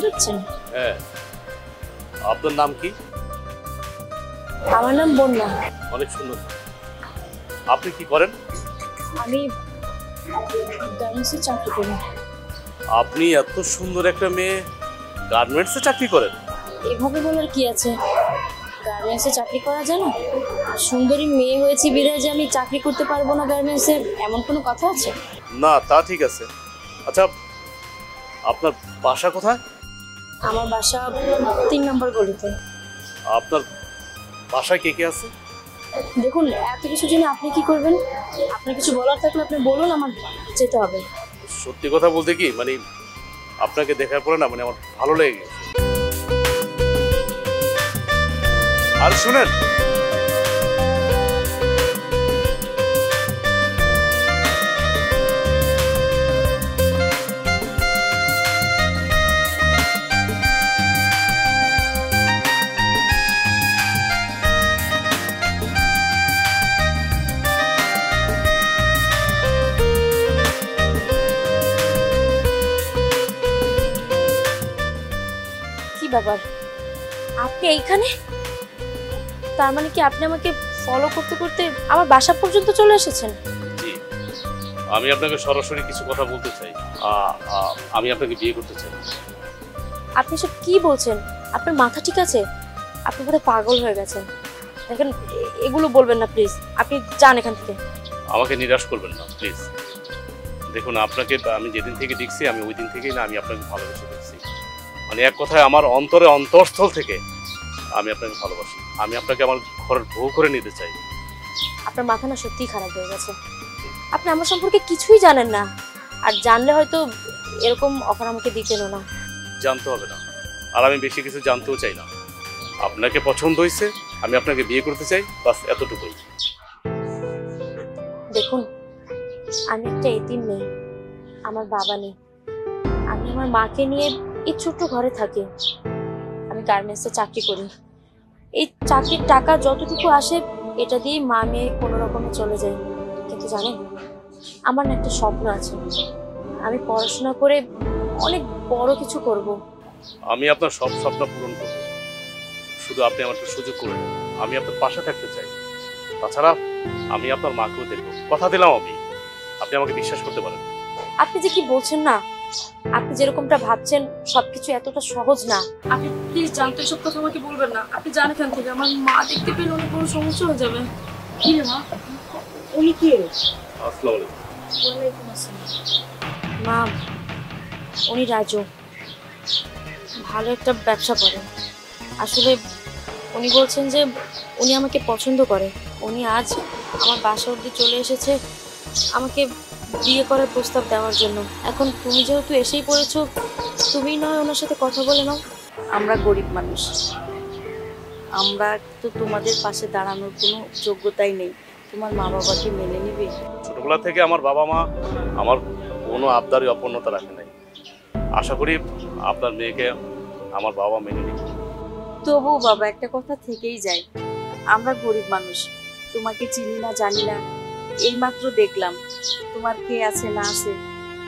যাচ্ছেন? হ্যাঁ। আপনার নাম কি? আমার নাম বন্যা। অনেক সুন্দর। আপনি কি করেন? আমি গার্মেন্টসে চাকরি করি। আপনি এত সুন্দর একটা মেয়ে গার্মেন্টসে চাকরি করেন? এভাবে বলার কি আছে, গার্মেন্টসে চাকরি করা যায় না? আর সুন্দরী মেয়ে হয়েছি বিধায় যে আমি চাকরি করতে পারবো না গার্মেন্টসে, এমন কোনো কথা আছে? না, তা ঠিক আছে। আচ্ছা, আপনার বাসা কোথায়? আমার বাসা 3 নম্বর গলিতে। আপনার বাসায় কে কে আছে? দেখুন, এত কিছু জেনে আপনি কি করবেন? আপনার কিছু বলার থাকলে আপনি বলুন, আমার যেতে হবে। সত্যি কথা বলতে কি, মানে আপনাকে দেখার পরে না, মানে আমার ভালো লেগে গেছে। আর শুনেন, কি ব্যাপার, আপনি এইখানে? তার মানে কি আপনি আমাকে ফলো করতে করতে আমার বাসা পর্যন্ত চলে এসেছেন? জি, আমি আপনাকে সরাসরি কিছু কথা বলতে চাই। আমি আপনাকে বিয়ে করতে চাই। আপনি সব কি বলছেন? আপনার মাথা ঠিক আছে? আপনি বোধহয় পাগল হয়ে গেছেন। দেখেন, এগুলো বলবেন না প্লিজ, আপনি যান এখান থেকে। আমাকে নিরাশ করবেন না প্লিজ। দেখুন, আপনাকে আমি যেদিন থেকে দেখছি, আমি ওই দিন থেকেই না আমি আপনাকে ভালোবেসে দেখছি। মানে এক কথায় আমার অন্তরে অন্তঃস্থল থেকে আমি আপনাকে ভালোবাসি। আমি আপনাকে আমার ঘরের বউ করে নিতে চাই। আপনার মাথা না সত্যিই খারাপ হয়ে গেছে। আপনি আমার সম্পর্কে কিছুই জানেন না, আর জানলে হয়তো এরকম অফার আমাকে দিতেনও না। জানতে হবে না, আর আমি বেশি কিছু জানতেও চাই না। আপনাকে পছন্দ হয়েছে, আমি আপনাকে বিয়ে করতে চাই, বাস এতটুকুই। দেখুন, আমি একটা এতিম মেয়ে, আমার বাবা নেই। আমি আমার মাকে নিয়ে এই ছোট্ট ঘরে থাকি। আমি গার্মেন্টসে চাকরি করি। এই চাকরির টাকা যতটুকু আসে, এটা দিয়েই মা মেয়ে কোনো রকমে চলে যায়। কিন্তু জানেন, আমার না একটা স্বপ্ন আছে। আমি পড়াশোনা করে অনেক বড় কিছু করব। আমি আপনার সব স্বপ্ন পূরণ করব, শুধু আপনি আমার একটা সুযোগ করে দেন। আমি আপনার পাশে থাকতে চাই। তাছাড়া আমি আপনার মাকেও দেখব, কথা দিলাম আমি। আপনি আমাকে বিশ্বাস করতে পারেন। আপনি যে কি বলছেন না, আপনি যেরকমটা ভাবছেন সবকিছু এতটা সহজ না। আপনি প্লিজ জানতে এসব কথা আমাকে বলবেন না। আপনি জান এখান থেকে, আমার মা দেখতে পেলে অনেক বড় সমস্যা হয়ে যাবে। কি রে মা, উনি কে? আসসালামু আলাইকুম। ওয়ালাইকুম আসসালাম। মা, উনি রাজু, ভালো একটা ব্যবসা করেন। আসলে উনি বলছেন যে উনি আমাকে পছন্দ করে। উনি আজ আমার বাসা অবধি চলে এসেছে আমাকে বিয়ে করার প্রস্তাব দেওয়ার জন্য। এখন তুমি যেহেতু এসেই পড়েছো, তুমি নয় ওনার সাথে কথা বলে নাও। আমরা গরিব মানুষ, আমরা তো তোমাদের পাশে দাঁড়ানোর কোনো যোগ্যতাই নেই। তোমার মা বাবাকে মেনে নিবে? ছোটবেলা থেকে আমার বাবা মা আমার কোনো আবদারি অপূর্ণতা রাখে নাই। আশা করি আপনার মেয়েকে আমার বাবা মেনে নিবে। তবুও বাবা, একটা কথা থেকেই যায়, আমরা গরিব মানুষ, তোমাকে চিনি না জানি না, এইমাত্র দেখলাম তোমার কে আছে না আছে।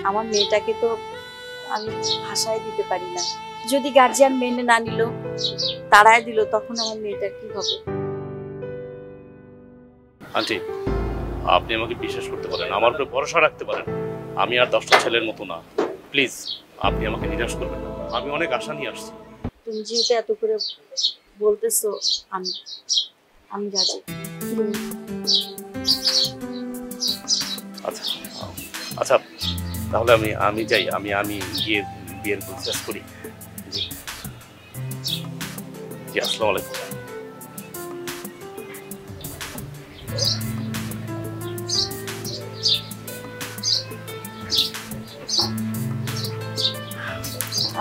আমার মেয়েটাকে তো আমি ভাষায় দিতে পারি না। যদি গার্জিয়ান মেনে না নিল, তাড়ায় দিল, তখন আমার মেয়েটার কি হবে? আন্টি, আপনি আমাকে বিশ্বাস করতে পারেন, আমার উপরে ভরসা রাখতে পারেন। আমি আর 10টা ছেলের মতো না। প্লিজ, আপনি আমাকে নিরাশ করবেন না। আমি অনেক আশা নিয়ে আসছি। তুমি যেহেতু এত করে বলতেছো, আমি রাজি। আচ্ছা আচ্ছা, তাহলে আমি যাই। আমি গিয়ে বিয়ের প্রসেস করি। জি জি, আসসালামু আলাইকুম।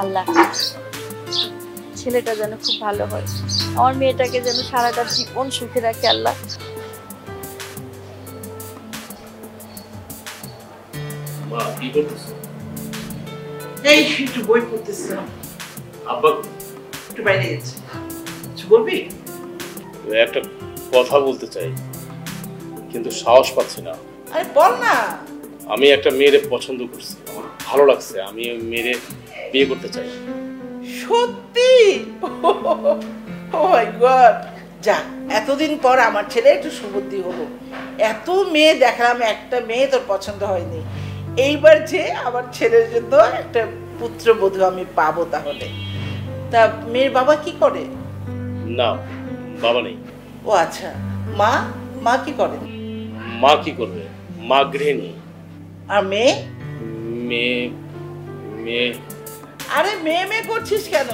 আল্লাহ, ছেলেটা যেন খুব ভালো হয়, আমার মেয়েটাকে যেন সারাটা জীবন সুখে রাখে আল্লাহ। মা, কি করতেছ? এই একটু বই পড়তেছিলাম। আব্বা একটু বাইরে গেছে, কিছু বলবি? একটা কথা বলতে চাই, কিন্তু সাহস পাচ্ছি না। আরে বল না। আমি একটা মেয়েরে পছন্দ করছি, আমার ভালো লাগছে। আমি ওই মেয়েরে বিয়ে করতে চাই। সত্যি? ও মাই গড, যাক এতদিন পর আমার ছেলে একটু সুবুদ্ধি হলো। এত মেয়ে দেখালাম, একটা মেয়ে তোর পছন্দ হয়নি। এইবার যে আমার ছেলের জন্য একটা পুত্রবধূ আমি পাবো তাহলে। তা মেয়ের বাবা কি করে? না, বাবা নেই। ও আচ্ছা, মা? মা কি করে? মা কি করবে? মা গৃহিণী। আর মেয়ে? মেয়ে মেয়ে আরে মেয়ে মেয়ে করছিস কেন?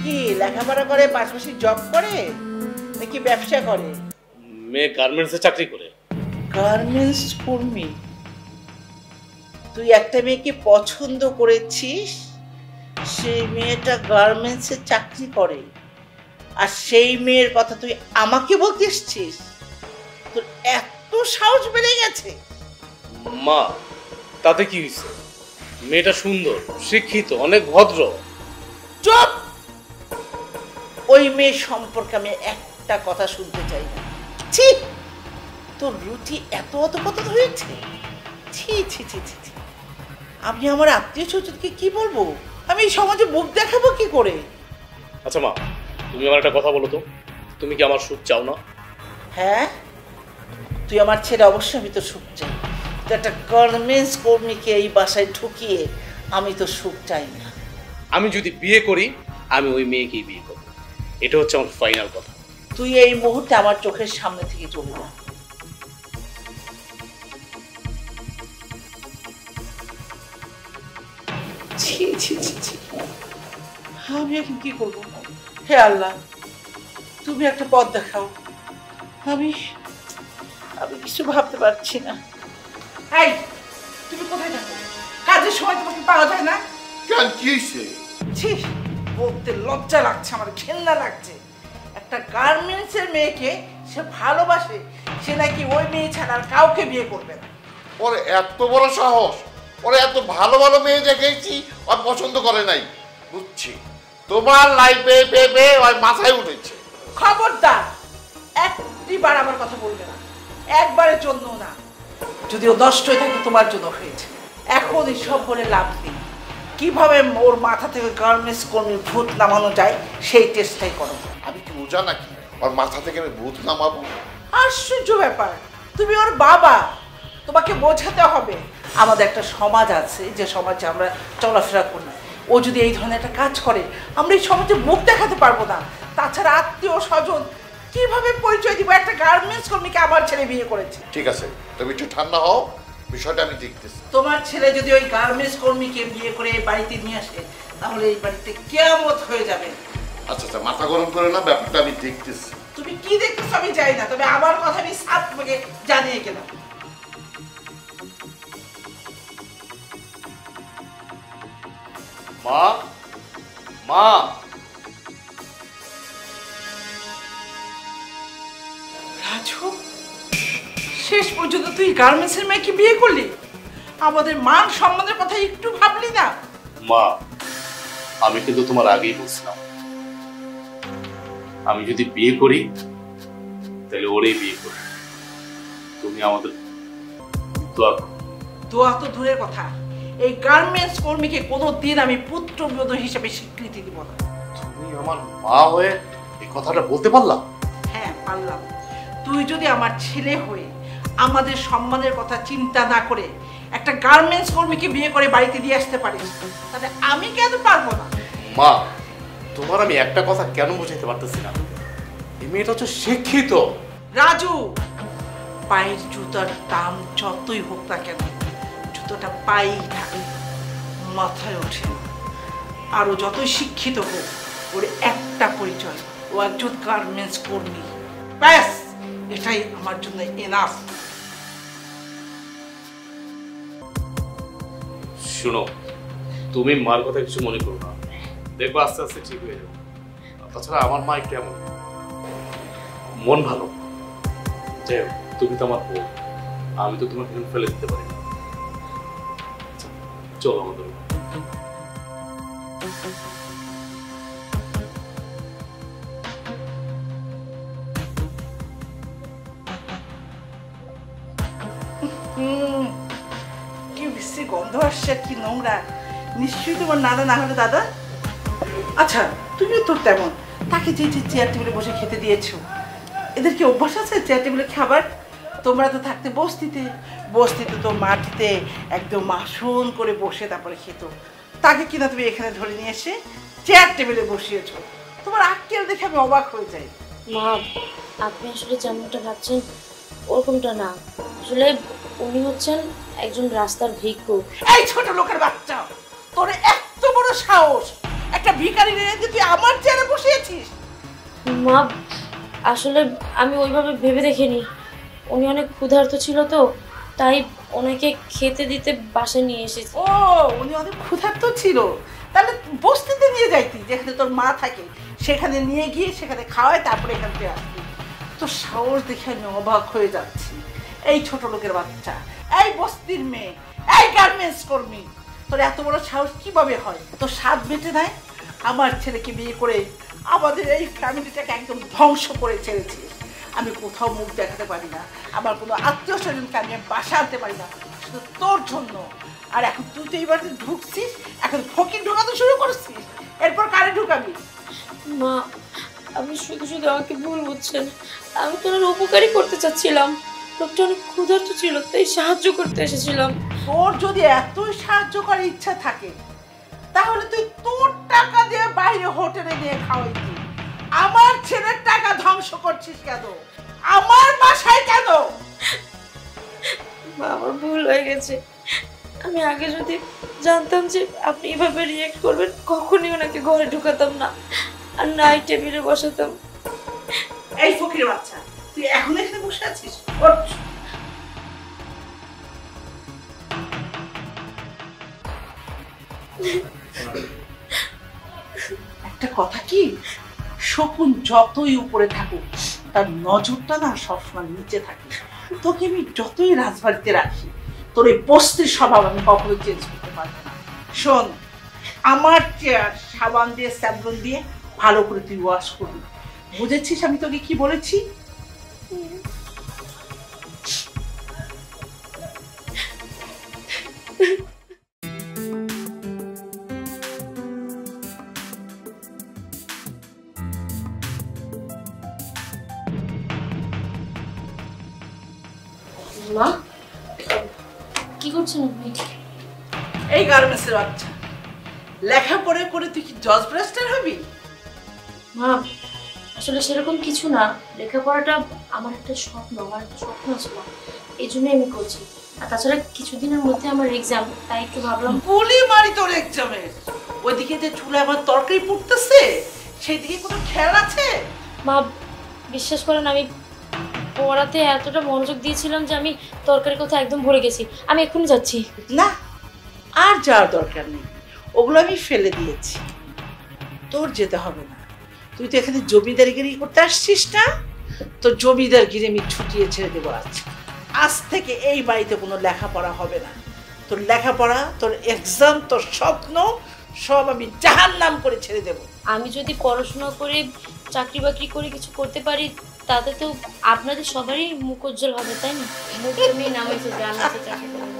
কি লেখাপড়া করে, পাশাপাশি জব করে, নাকি ব্যবসা করে? মেয়ে গার্মেন্টসে চাকরি করে। গার্মেন্টস কর্মী? তুই একটা মেয়েকে পছন্দ করেছিস, সেই মেয়েটা গার্মেন্টসে চাকরি করে, আর সেই মেয়ের কথা তুই আমাকে বলতে এসছিস? তোর এত সাহস বেড়ে গেছে? মা, তাতে কি হয়েছে? মেয়েটা সুন্দর, শিক্ষিত, অনেক ভদ্র। চুপ! ওই মেয়ে সম্পর্কে আমি একটা কথা শুনতে চাই না। ছি, তোর রুচি এত অধপতন হয়েছে। ছি ছি ছি ছি ছি। আমি আমার আত্মীয় স্বজনকে কি বলবো? আমি এই সমাজে মুখ দেখাবো কি করে? আচ্ছা মা, তুমি আমার একটা কথা বলো তো, তুমি কি আমার সুখ চাও না? হ্যাঁ, তুই আমার ছেলে, অবশ্যই আমি তো সুখ চাই। তুই একটা গার্মেন্টস কর্মীকে এই বাসায় ঢুকিয়ে আমি তো সুখ চাই না। আমি যদি বিয়ে করি, আমি ওই মেয়েকেই বিয়ে করব। এটা হচ্ছে আমার ফাইনাল কথা। তুই এই মুহূর্তে আমার চোখের সামনে থেকে চলে যা। ছি ছি ছি ছি, আমি এখন কি করবো? হে আল্লাহ, তুমি একটা পথ দেখাও। আমি আমি কিছু ভাবতে পারছি না। এই, তুমি কোথায় থাকো? কাজের সময় তোমাকে পাওয়া যায় না? কেন, কি হয়েছে? ছি, বলতে লজ্জা লাগছে, আমার ঘেন্না লাগছে। একটা গার্মেন্টসের মেয়েকে সে ভালোবাসে, সে নাকি ওই মেয়ে ছাড়া আর কাউকে বিয়ে করবে না। ওর এত বড় সাহস! ওরা এত ভালো ভালো মেয়ে দেখেছি, ওর পছন্দ করে নাই। বুঝছি, তোমার লাইফে ভেবে ওই মাথায় উঠেছে। খবরদার, একটিবার আমার কথা বলবে না, একবারের জন্য না। যদিও নষ্ট হয়ে থাকে তোমার জন্য হয়েছে। এখন এসব বলে লাভ নেই। কিভাবে ওর মাথা থেকে গার্মেন্টস কর্মীর ভূত নামানো যায় সেই চেষ্টাই করো। আমি কি বোঝা নাকি ওর মাথা থেকে আমি ভূত নামাবো? আশ্চর্য ব্যাপার, তুমি ওর বাবা, তোমাকে বোঝাতে হবে। আমাদের একটা সমাজ আছে, যে সমাজে আমরা চলাফেরা করি। ও যদি এই ধরনের একটা কাজ করে, আমরা এই সমাজে মুখ দেখাতে পারবো না। তাছাড়া আত্মীয় স্বজন কিভাবে পরিচয় দিব? একটা গার্মেন্টস কর্মীকে আমার ছেলে বিয়ে করেছে। ঠিক আছে, তুমি একটু ঠান্ডা হও, বিষয়টা আমি দেখতেছি। তোমার ছেলে যদি ওই গার্মেন্টস কর্মীকে বিয়ে করে এই বাড়িতে নিয়ে আসে, তাহলে এই বাড়িতে কিয়ামত হয়ে যাবে। আচ্ছা আচ্ছা, মাথা গরম করে না, ব্যাপারটা আমি দেখতেছি। তুমি কি দেখতেছো আমি জানি না, তবে আমার কথা আমি সাত তোমাকে জানিয়ে গেলাম। মা, মা, রাজু, শেষ পর্যন্ত তুই গার্মেন্টসের মেয়েকে বিয়ে করলি? আমাদের মান সম্মানের কথা একটু ভাবলি না? মা, আমি কিন্তু তোমার আগেই বলছিলাম, আমি যদি বিয়ে করি তাহলে ওরেই বিয়ে করি। তুমি আমাদের দোয়া করো। দোয়া তো দূরের কথা, এই গার্মেন্টস কর্মীকে কোনোদিন আমি পুত্রবধূ হিসেবে স্বীকৃতি দিব না। তুমি আমার মা হয়ে এই কথাটা বলতে পারলা? হ্যাঁ, পারলাম। তুই যদি আমার ছেলে হয়ে আমাদের সম্মানের কথা চিন্তা না করে একটা গার্মেন্টস কর্মীকে বিয়ে করে বাড়িতে দিয়ে আসতে পারিস, তাহলে আমি কেন পারবো না? মা, তোমার আমি একটা কথা কেন বোঝাইতে পারতেছি না, এই মেয়েটা হচ্ছে শিক্ষিত। রাজু, পায়ের জুতার দাম যতই হোক না কেন, জুতোটা পায়েই থাকে, মাথায় ওঠে না। আরো যতই শিক্ষিত হোক, ওর একটা পরিচয়, ও একজন গার্মেন্টস কর্মী। ব্যাস, এটাই আমার জন্য এনাফ। শুনো, তুমি মার কথা কিছু মনে করো না, দেখবো আস্তে আস্তে ঠিক হয়ে যাবে। তাছাড়া আমার মা একটু এমন, মন ভালো। যাই হোক, তুমি তো আমার বউ, আমি তো তোমাকে ফেলে দিতে পারি না। চলো আমাদের। কি বিশ্রী গন্ধ আসছে, কি নোংরা। নিশ্চয়ই তোমার নানা, না হলে দাদা। আচ্ছা তুমিও তো তেমন, তাকে যে যে চেয়ার টেবিলে বসে খেতে দিয়েছো, এদের কি অভ্যাস আছে চেয়ার টেবিলে খাবার? তোমরা তো থাকতে বস্তিতে, বস্তিতে তো মাটিতে একদম আসন করে বসে তারপরে খেত, তাকে কিনা তুমি এখানে ধরে নিয়ে এসে চেয়ার টেবিলে বসিয়েছো। তোমার আক্কেল দেখে আমি অবাক হয়ে যাই। মা, আপনি আসলে যেমনটা ভাবছেন ওরকমটা না। আসলে উনি হচ্ছেন একজন রাস্তার ভিক্ষুক। এই ছোট লোকের বাচ্চা, তোর এত বড় সাহস, একটা ভিখারি রেখে তুই আমার চেয়ারে বসিয়েছিস? মা, আসলে আমি ওইভাবে ভেবে দেখিনি। উনি অনেক ক্ষুধার্ত ছিল তো, তাই ওনাকে খেতে দিতে বাসায় নিয়ে এসেছি। ও, উনি অনেক ক্ষুধার্ত ছিল, তাহলে বস্তিতে নিয়ে যাইতি, যেখানে তোর মা থাকে, সেখানে নিয়ে গিয়ে সেখানে খাওয়ায়, তারপরে এখান থেকে আসবি। তোর সাহস দেখে আমি অবাক হয়ে যাচ্ছি। এই ছোট লোকের বাচ্চা, এই বস্তির মেয়ে, এই গার্মেন্টস কর্মী, তোর এত বড় সাহস কিভাবে হয়? তোর স্বাদ মেটে নাই? আমার ছেলেকে বিয়ে করে আমাদের এই ফ্যামিলিটাকে একদম ধ্বংস করে ছেড়েছিস। আমি কোথাও মুখ দেখাতে পারি না, আমার কোনো আত্মীয় স্বজনকে আমি বাসা আনতে পারি না, শুধু তোর জন্য। আর এখন তুই তো এই বাড়িতে ঢুকছিস, এখন ফকির ঢোকাতে শুরু করছিস, এরপর কারে ঢুকাবি? মা, আপনি শুধু শুধু আমাকে ভুল বুঝছেন। আমি তো ওনার উপকারই করতে চাচ্ছিলাম। লোকটা অনেক ক্ষুধার্ত ছিল, তাই সাহায্য করতে এসেছিলাম। তোর যদি এতই সাহায্য করার ইচ্ছা থাকে, তাহলে তুই তোর টাকা দিয়ে বাইরে হোটেলে নিয়ে খাওয়াইতি। আমার ছেলের টাকা ধ্বংস করছিস কেন? আমার বাসায় কেন? মা, আমার ভুল হয়ে গেছে। আমি আগে যদি জানতাম যে আপনি এভাবে রিয়েক্ট করবেন, কখনই ওনাকে ঘরে ঢুকাতাম না, আর নাই টেবিলে বসাতাম। এই ফকির বাচ্চা, তুই এখন এখানে বসে আছিস? ওঠ। একটা কথা কি, শকুন যতই উপরে থাকুক, তার নজরটা না সবসময় নিচে থাকে। তোকে আমি যতই রাজবাড়িতে রাখি, তোর এই বস্তির স্বভাব আমি কখনো চেঞ্জ করতে পারবো না। শোন, আমার চেয়ার সাবান দিয়ে স্যাবলন দিয়ে ভালো করে তুই ওয়াশ করবি, বুঝেছিস আমি তোকে কি বলেছি? মা, কি করছেন আপনি? এই গার্মেন্টসের বাচ্চা, লেখাপড়া করে তুই কি জজ ব্রেস্টার হবি? মা, আসলে সেরকম কিছু না। লেখাপড়াটা আমার একটা স্বপ্ন, আমার একটা স্বপ্ন ছিল, এই জন্যই আমি করছি। আর তাছাড়া কিছুদিনের মধ্যে আমার এক্সাম, তাই একটু ভাবলাম। গুলি মারি তোর এক্সামের। ওইদিকে যে চুলে আমার তরকারি পুড়তেছে, সেই দিকে কোনো খেয়াল আছে? মা, বিশ্বাস করেন, আমি পড়াতে এতটা মনোযোগ দিয়েছিলাম যে আমি তরকারির কথা একদম ভুলে গেছি। আমি এক্ষুনি যাচ্ছি। না, আর যাওয়ার দরকার নেই, ওগুলো আমি ফেলে দিয়েছি, তোর যেতে হবে না। তুই তো এখানে জমিদারিগিরি করতে আসছিস না, তোর জমিদারগিরি আমি ছুটিয়ে ছেড়ে দেবো আজ। আজ থেকে এই বাড়িতে কোনো লেখাপড়া হবে না। তোর লেখাপড়া, তোর এক্সাম, তোর স্বপ্ন সব আমি জাহান্নাম করে ছেড়ে দেবো। আমি যদি পড়াশোনা করে চাকরি বাকরি করে কিছু করতে পারি, তাতে তো আপনাদের সবারই মুখ উজ্জ্বল হবে, তাই না? মুখ তুমি নামাইছে যে আমি তো চাকরি করবো।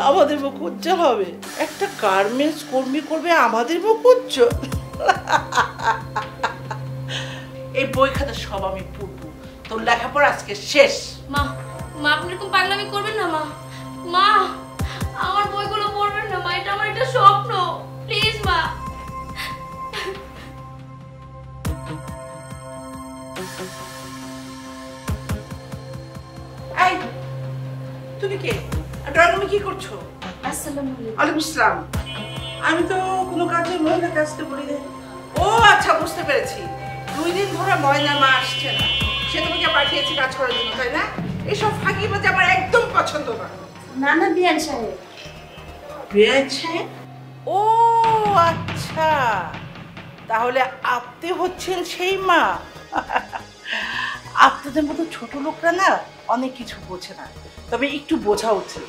আমাদের মুখ উজ্জ্বল হবে? একটা গার্মেন্টস কর্মী করবে আমাদের মুখ উজ্জ্বল? এই বই খাতা সব আমি পড়বো, তোর লেখাপড়া আজকে শেষ। মা, মা, আপনি এরকম পাগলামি করবেন না। মা, মা, আমার বইগুলো পড়বেন না। মা, এটা আমার একটা স্বপ্ন, প্লিজ মা। এই, তুমি কে? ড্রয়িং রুমে কি করছো? আসসালামু আলাইকুম। ওয়ালাইকুম আসসালাম। আমি তো কোনো কাজে মহিলা কাজটা বলি না। ও আচ্ছা, বুঝতে পেরেছি। 2 দিন ধরে ময়না মা আসছে না, সে তোমাকে পাঠিয়েছে কাজ করার জন্য, তাই না? এসব ফাঁকিবাজি আমার একদম পছন্দ না। না না, বিয়ান সাহেব। বিয়ান সাহেব? ও আচ্ছা, তাহলে আপনি হচ্ছেন সেই মা। আপনাদের মতো ছোট লোকরা না অনেক কিছু বোঝে না, তবে একটু বোঝা উচিত।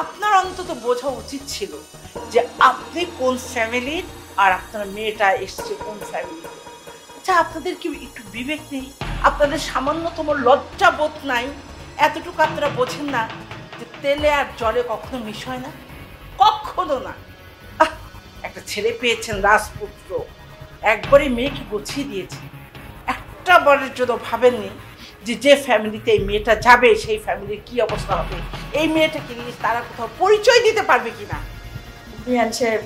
আপনার অন্তত বোঝা উচিত ছিল যে আপনি কোন ফ্যামিলির আর আপনার মেয়েটা এসছে কোন ফ্যামিলি। আচ্ছা, আপনাদের কি একটু বিবেক নেই? আপনাদের সামান্যতম লজ্জা বোধ নাই? এতটুকু আপনারা বোঝেন না যে তেলে আর জলে কখনো মিশ হয় না? কখনো না। একটা একটা ছেলে পেয়েছেন রাজপুত্র, একবারই মেয়েকে গুছিয়ে দিয়েছে। একটা বারের জন্য ভাবেননি যে যে ফ্যামিলিতে এই মেয়েটা যাবে সেই ফ্যামিলির কি অবস্থা হবে, এই মেয়েটাকে নিয়ে তারা কোথাও পরিচয় দিতে পারবে কিনা। বিয়ান সাহেব,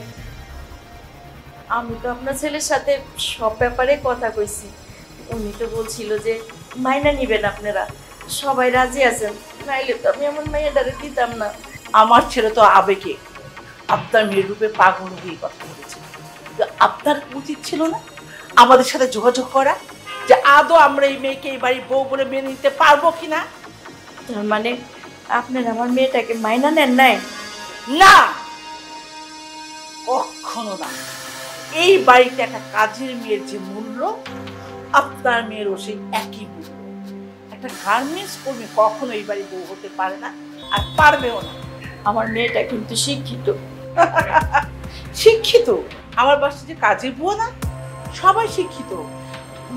আমি তো আপনার ছেলের সাথে সব ব্যাপারে কথা কইছি। উনি তো বলছিল যে মাইনা নিবেন আপনারা, সবাই রাজি আছেন, নাইলে তো আমি আমার মেয়েটারে দিতাম না। আমার ছেলে তো আবেগে আপনার মেয়ের রূপে পাগল হয়ে কথা বলেছে। কিন্তু আপনার উচিত ছিল না আমাদের সাথে যোগাযোগ করা, যে আদৌ আমরা এই মেয়েকে এই বাড়ির বউ বলে মেনে নিতে পারবো কিনা। তার মানে আপনার আমার মেয়েটাকে মাইনা নেন নাই? না, কখনো না। এই বাড়িতে একটা কাজের মেয়ের যে মূল্য, আপনার মেয়েরও সেই একই মূল্য। একটা গার্মেন্টস কর্মী কখনো এই বাড়ির বউ হতে পারে না, আর পারবেও না। আমার মেয়েটা কিন্তু শিক্ষিত। শিক্ষিত? আমার বাসায় যে কাজের বুয়া না, সবাই শিক্ষিত।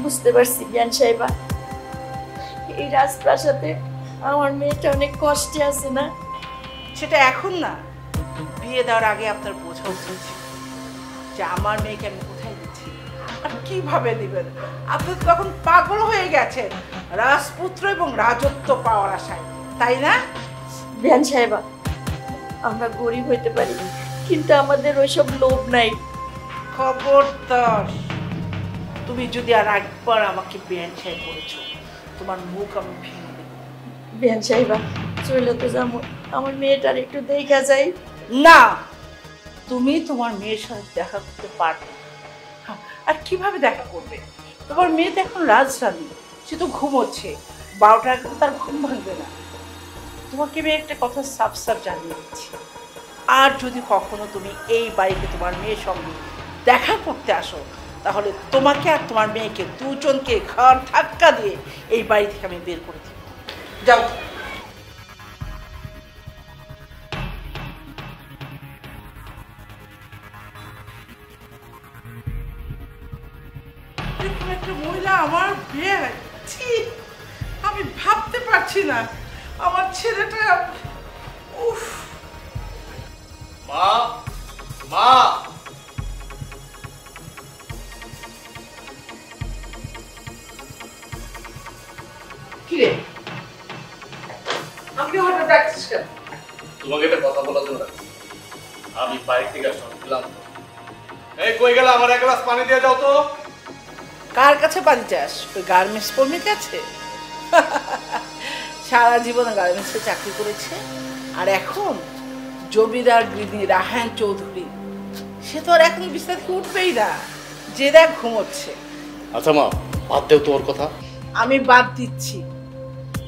বুঝতে পারছি বিয়ান সাহেবা, এই রাজপ্রাসাদে আমার মেয়েটা অনেক কষ্টে আছে না? সেটা এখন না, বিয়ে দেওয়ার আগে আপনার বোঝা উচিত যে আমার মেয়েকে আমি কোথায় দিচ্ছি আর কিভাবে দিবেন। আপনি তো তখন পাগল হয়ে গেছেন রাজপুত্র এবং রাজত্ব পাওয়ার আশায়, তাই না? বিয়ান সাহেবা, আমরা গরিব হইতে পারি, কিন্তু আমাদের ওইসব লোভ নাই। খবরদার, তুমি যদি আর একবার আমাকে বেআইন সাহেব বলেছো, তোমার মুখ আমি ভেঙে দেব। বিয়ান সাহেবা, চলে তো যাবো, আমার মেয়েটার একটু দেখা যায়। না, তুমি তোমার মেয়ের সাথে দেখা করতে পারবে না। আর কিভাবে দেখা করবে? তোমার মেয়ে তো এখন রাজরানী, সে তো ঘুমোচ্ছে, 12টার আগে তো তার ঘুম ভাঙবে না। তোমাকে আমি একটা কথা সাফ সাফ জানিয়ে দিচ্ছি, আর যদি কখনো তুমি এই বাড়িতে তোমার মেয়ের সঙ্গে দেখা করতে আসো, তাহলে তোমাকে আর তোমার মেয়েকে দুজনকে ঘর ধাক্কা দিয়ে এই বাড়ি থেকে আমি বের করে দিব। যাও। এরকম একটা মহিলা আমার বিয়ে, ছি, আমি ভাবতে পারছি না আমার ছেলেটা। উফ। মা, মা, কি রে, আমাকে হঠাৎ ডাকছিস কেন? তোমাকে একটা কথা বলার জন্য ডাকছি। আমি বাইরে থেকে আসলাম। এই কই গেল? আমার এক গ্লাস পানি দিয়ে যাও তো। কার কাছে পানি চাস? ওই গার্মেন্টস কর্মীর কাছে? সারা জীবন গার্মেন্টসে চাকরি করেছে, আর এখন জমিদার গৃহিণী রাহান চৌধুরী, সে তো আর এখন বিছানা থেকে উঠবেই না, যে দেখ ঘুমোচ্ছে। আচ্ছা মা, বাদ দেও তোর কথা। আমি বাদ দিচ্ছি,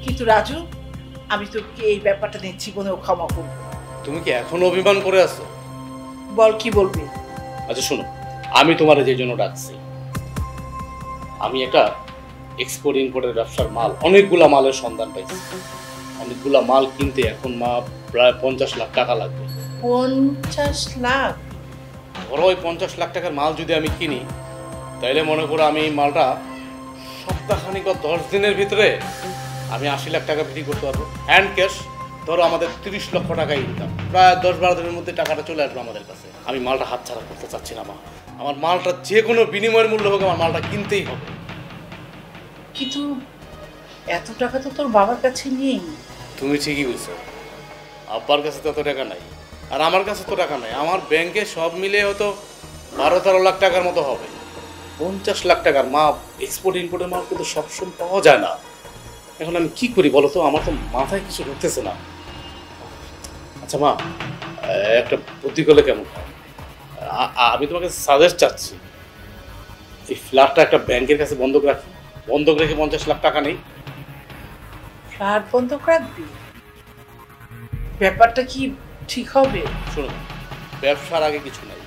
কিন্তু রাজু, আমি তোকে এই ব্যাপারটা নিয়ে জীবনেও ক্ষমা করব। তুমি কি এখনো অভিমান করে আছো? বল, কি বলবি? আচ্ছা শোনো, আমি তোমার যে জন্য ডাকছি, আমি একটা এক্সপোর্ট ইম্পোর্টের ব্যবসার মাল, অনেকগুলা মালের সন্ধান পাইছি। অনেকগুলা মাল কিনতে এখন মা প্রায় 50 লাখ টাকা লাগবে। 50 লাখ? ধরো ওই 50 লাখ টাকার মাল যদি আমি কিনি, তাইলে মনে করো আমি এই মালটা সপ্তাহখানিক বা 10 দিনের ভিতরে আমি 80 লাখ টাকা বিক্রি করতে পারবো হ্যান্ড ক্যাশ। ধরো আমাদের 30 লক্ষ টাকা ইনকাম, প্রায় 10-12 দিনের মধ্যে টাকাটা চলে আসবে আমাদের কাছে। আমি মালটা হাতছাড়া করতে চাচ্ছি না মা। আমার মালটা যে কোনো বিনিময়ের মূল্য হোক, আমার মালটা কিনতেই হবে। কিন্তু এত টাকা তো তোর বাবার কাছে নেই। তুমি ঠিকই বলছো, আব্বার কাছে তো এত টাকা নাই, আর আমার কাছে তো টাকা নাই। আমার ব্যাংকে সব মিলে হয়তো 12-13 লাখ টাকার মতো হবে। 50 লাখ টাকার মা, এক্সপোর্ট ইম্পোর্টের মাল কিন্তু সবসময় পাওয়া যায় না। এখন আমি কি করি বলো তো? আমার তো মাথায় কিছু ঢুকতেছে না। আচ্ছা মা, একটা বুদ্ধি করলে কেমন হয়? আমি তোমাকে সাজেস্ট চাচ্ছি, এই ফ্ল্যাটটা একটা ব্যাংকের কাছে বন্ধক রাখি, বন্ধক রেখে 50 লাখ টাকা নেই। ফ্ল্যাট বন্ধক রাখবি? ব্যাপারটা কি ঠিক হবে? শোনো, ব্যবসার আগে কিছু নাই।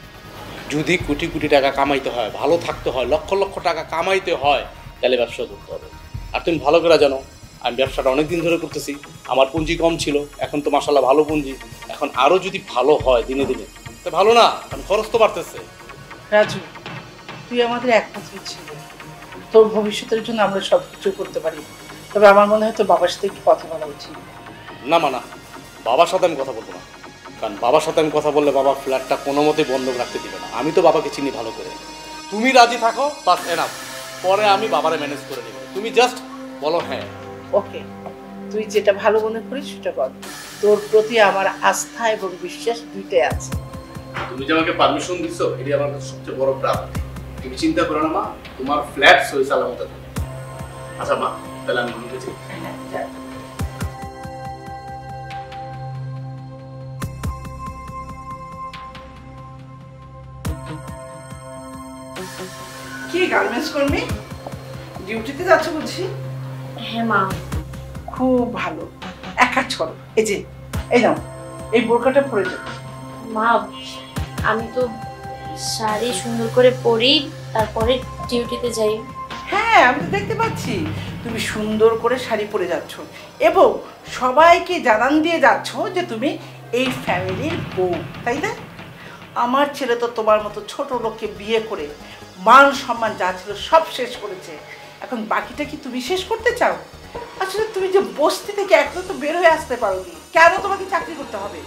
যদি কোটি কোটি টাকা কামাইতে হয়, ভালো থাকতে হয়, লক্ষ লক্ষ টাকা কামাইতে হয়, তাহলে ব্যবসা করতে হবে। আর তুমি ভালো করে জানো, আমি ব্যবসাটা অনেক দিন ধরে করতেছি। আমার পুঁজি কম ছিল, এখন তো মাশাআল্লাহ ভালো পুঁজি। এখন আরও যদি ভালো হয় দিনে দিনে, তো ভালো না? কারণ খরচ তো বাড়তেছে। রাজু, তুই আমাদের একমাত্র ছিল, তোর ভবিষ্যতের জন্য আমরা সব কিছু করতে পারি। তবে আমার মনে হয় তোর বাবার সাথে একটু কথা বলা উচিত। না মা, না, বাবার সাথে আমি কথা বলবো না। কারণ বাবার সাথে আমি কথা বললে বাবা ফ্ল্যাটটা কোনো মতেই বন্ধক রাখতে দিবে না। আমি তো বাবাকে চিনি ভালো করে। তুমি রাজি থাকো, বাস এনাফ। পরে আমি বাবারে ম্যানেজ করে দেবো, তুমি জাস্ট বলো হ্যাঁ। ওকে, তুই যেটা ভালো মনে করিস সেটা কর। তোর প্রতি আমার আস্থা এবং বিশ্বাস দুইটাই আছে। তুমি যে আমাকে পারমিশন দিছো এটি আমার কাছে সবচেয়ে বড় প্রাপ্তি। তুমি চিন্তা করো না মা, তোমার ফ্ল্যাট সই সালামতে থাকবে। আচ্ছা মা, তাহলে আমি রুমে যাই। কি গার্মেন্টস কর্মী, ডিউটিতে যাচ্ছ বুঝি? হ্যাঁ মা। খুব ভালো, এক কাজ করো, এই নাও, এই বোরকাটা পরে যাও। মা, আমি তো শাড়ি সুন্দর করে পরি, তারপরে ডিউটিতে যাই। হ্যাঁ, আমি তো দেখতে পাচ্ছি তুমি সুন্দর করে শাড়ি পরে যাচ্ছ এবং সবাইকে জানান দিয়ে যাচ্ছ যে তুমি এই ফ্যামিলির বউ, তাই না? আমার ছেলে তো তোমার মতো ছোট লোককে বিয়ে করে মান সম্মান যা ছিল সব শেষ করেছে, এখন বাকিটা কি তুমি শেষ করতে চাও? আসলে তুমি যে বস্তি থেকে একদম তো বের হয়ে আসতে পারোনি, কেন তোমাকে চাকরি করতে হবে?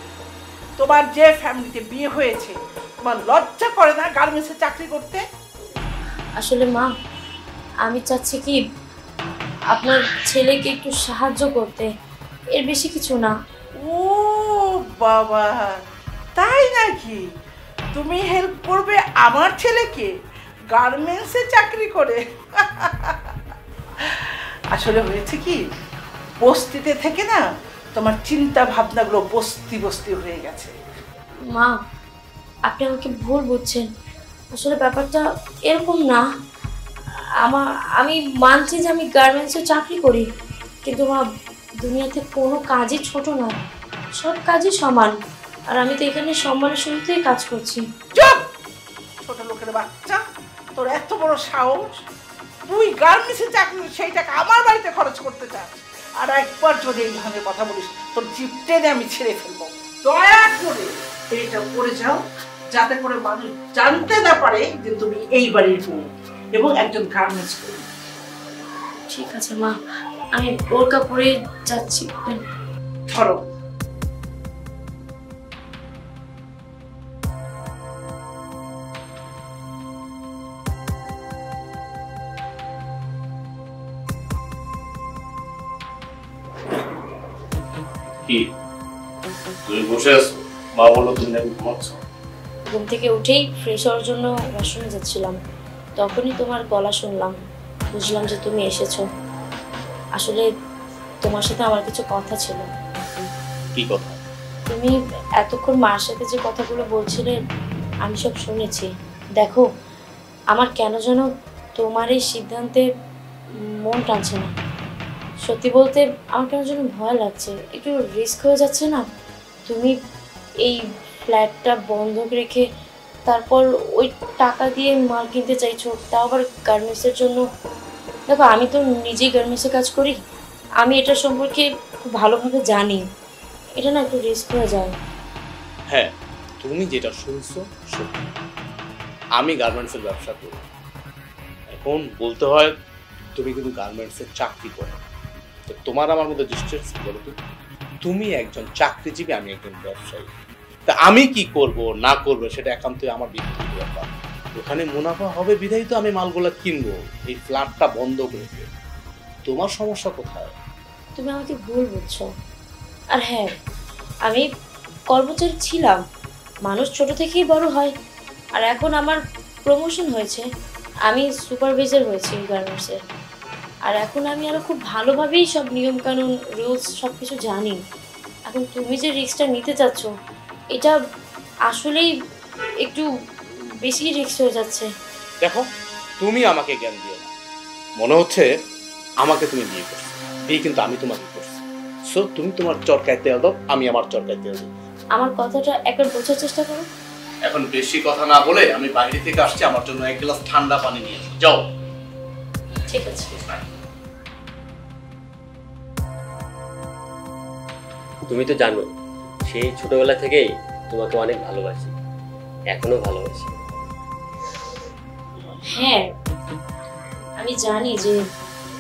তোমার যে ফ্যামিলিতে বিয়ে হয়েছে, তোমার লজ্জা করে না গার্মেন্টসে চাকরি করতে? আসলে মা, আমি চাচ্ছি কি আপনার ছেলেকে একটু সাহায্য করতে, এর বেশি কিছু না। ও বাবা, তাই নাকি? তুমি হেল্প করবে আমার ছেলেকে গার্মেন্টসে চাকরি করে? আসলে হয়েছে কি, বস্তিতে থেকে না তোমার চিন্তা ভাবনাগুলো বস্তি বস্তি হয়ে গেছে। মা, আপনি আমাকে ভুল বুঝছেন, আসলে ব্যাপারটা এরকম না। আমি মানছি যে আমি গার্মেন্টসে চাকরি করি, কিন্তু মা, দুনিয়াতে কোনো কাজই ছোট নয়, সব কাজই সমান। আর আমি তো এখানে সম্মানের সহিতই কাজ করছি। চুপ! ছোট লোকের বাচ্চা, তোর এত বড় সাহস! তুই গার্মেন্টসে চাকরি সেই টাকা আমার বাড়িতে খরচ করতে চাস, আর একবার যদি এই ধরনের কথা বলিস তোর জিপ টেনে আমি ছেড়ে ফেলবো। দয়া করে এইটা পড়ে যাও, যাতে করে মানুষ জানতে না পারে যে তুমি এই বাড়ির বউ এবং একজন গার্মেন্টস কর্মী। ঠিক আছে মা, আমি বোরকা পরে যাচ্ছি। ধরো। কি তুমি বসে আছো? মা বললো তুমি নাকি ঘুমাচ্ছ। ঘুম থেকে উঠেই ফ্রেশ হওয়ার জন্য ওয়াশরুমে যাচ্ছিলাম, তখনই তোমার গলা শুনলাম, বুঝলাম যে তুমি এসেছো। আসলে তোমার সাথে আমার কিছু কথা ছিল। কি কথা? তুমি এতক্ষণ মার সাথে যে কথাগুলো বলছিলে আমি সব শুনেছি। দেখো, আমার কেন যেন তোমার এই সিদ্ধান্তে মন টানছে না। সত্যি বলতে আমার কেন যেন ভয় লাগছে, একটু রিস্ক হয়ে যাচ্ছে না? তুমি এই ফ্ল্যাটটা বন্ধক রেখে তারপর ওই টাকা দিয়ে মাল কিনতে চাইছো, তাও আবার গার্মেন্টসের জন্য। দেখো, আমি তো নিজেই গার্মেন্টসে কাজ করি, আমি এটা সম্পর্কে খুব ভালোভাবে জানি। এটা না একটু রিস্ক হয়ে যায়। হ্যাঁ, তুমি যেটা শুনছো সত্যি। আমি গার্মেন্টসের ব্যবসা করি। এখন বলতে হয় তুমি কিন্তু গার্মেন্টসের চাকরি করো, তো তোমার আমার মধ্যে ডিস্টেন্স বলো তো? তুমি একজন চাকরিজীবী, আমি একজন ব্যবসায়ী। তা আমি কি করব না করবো সেটা একান্তই আমার ব্যক্তিগত ব্যাপার। ওখানে মুনাফা হবে বিধায় তো আমি মালগুলো কিনবো, এই ফ্ল্যাটটা বন্ধ রেখে। তোমার সমস্যা কোথায়? তুমি আমাকে ভুল বুঝছো। আর হ্যাঁ, আমি কর্মচারী ছিলাম, মানুষ ছোট থেকেই বড় হয়। আর এখন আমার প্রমোশন হয়েছে, আমি সুপারভাইজার হয়েছি গার্মেন্টসের। আর এখন আমি আরও খুব ভালোভাবেই সব নিয়মকানুন, রুলস সব কিছু জানি। এখন তুমি যে রিস্কটা নিতে চাচ্ছ, এটা আসলেই একটু বেশি রিস্ক হয়ে যাচ্ছে। দেখো, তুমি আমাকে জ্ঞান দিও না। মনে হচ্ছে আমাকে তুমি বিয়ে করছো, এই কিন্তু আমি তোমাকে করছি। সো তুমি তোমার চরকায় তেল দাও, আমি আমার চরকায় তেল দিই। আমার কথাটা একবার বোঝার চেষ্টা করো। এখন বেশি কথা না বলে আমি বাইরে থেকে আসছি, আমার জন্য এক গ্লাস ঠান্ডা পানি নিয়ে এসো, যাও। ঠিক আছে। তুমি তো জানো সেই ছোটবেলা থেকেই তোমাকে অনেক ভালোবাসি, এখনো ভালোবাসি। হ্যাঁ, আমি জানি যে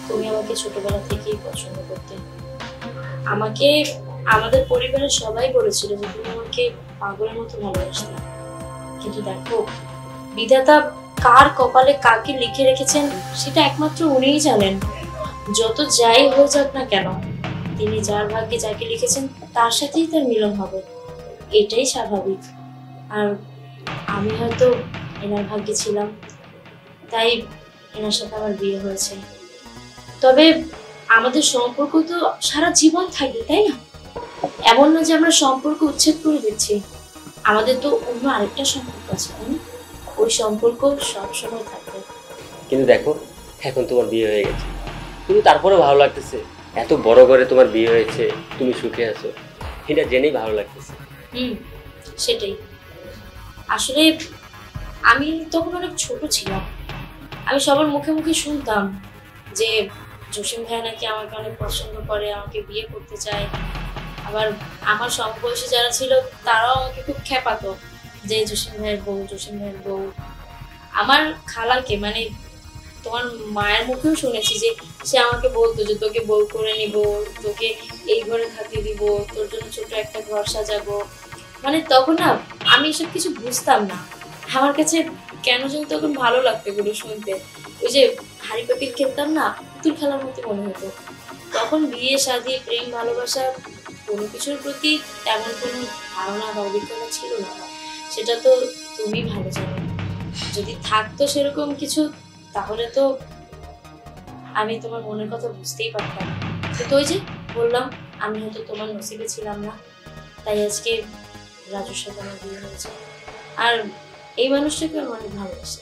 তুমি আমাকে ছোটবেলা থেকেই পছন্দ করতে। আমাকে আমাদের পরিবারের সবাই বলেছিল যে তুমি আমাকে পাগলের মতো ভালোবাসতে, কিন্তু দেখো বিধাতা কার কপালে কাকে লিখে রেখেছেন সেটা একমাত্র উনিই জানেন। যত যাই হয়ে যাক না কেন, তিনি যার ভাগ্যে যাকে লিখেছেন তার সাথেই তার মিলন হবে, এটাই স্বাভাবিক। আর আমি হয়তো এনার ভাগ্যে ছিলাম, তাই এনার সাথে আমার বিয়ে হয়েছে। তবে আমাদের সম্পর্ক তো সারা জীবন থাকবে, তাই না? এমন না যে আমরা সম্পর্ক উচ্ছেদ করে দিচ্ছি, আমাদের তো অন্য আরেকটা সম্পর্ক আছে, তাই না? ওই সম্পর্ক সবসময় থাকবে। কিন্তু দেখো এখন তোমার বিয়ে হয়ে গেছে, কিন্তু তারপরে ভালো লাগতেছে। এত বড় করে তোমার বিয়ে হয়েছে, তুমি সুখে আছো, এটা জেনেই ভালো লাগতেছে। সেটাই। আসলে আমি তখন অনেক ছোট ছিলাম, আমি সবার মুখে মুখে শুনতাম যে জসিম ভাই নাকি আমাকে অনেক পছন্দ করে, আমাকে বিয়ে করতে চায়। আবার আমার সমবয়সী যারা ছিল তারাও আমাকে খুব খেপাতো যে জসিম ভাইয়ের বউ, জসিম ভাইয়ের বউ। আমার খালাকে মানে তোমার মায়ের মুখেও শুনেছি যে সে আমাকে বলতো যে তোকে বউ করে নিব, তোকে এই ঘরে থাকতে দিব, তোর জন্য ছোট একটা ঘর সাজাবো। মানে তখন না আমি এসব কিছু বুঝতাম না, আমার কাছে কেন যেন তখন ভালো লাগতো এগুলো শুনতে। ওই যে হাড়ি পাতিল খেলতাম না, তুল খেলার মতো মনে হতো। তখন বিয়ে শাদী প্রেম ভালোবাসা কোনো কিছুর প্রতি তেমন কোনো ধারণা বা অভিজ্ঞতা ছিল না, সেটা তো তুমি ভালো জানো। যদি থাকতো সেরকম কিছু তাহলে তো আমি তোমার মনের কথা বুঝতেই পারতাম। কিন্তু ওই যে বললাম আমি হয়তো তোমার নসিবে ছিলাম না, তাই আজকে রাজুর সাথে আমার বিয়ে হয়েছে। আর এই মানুষটাকে আমার অনেক ভালোবাসে।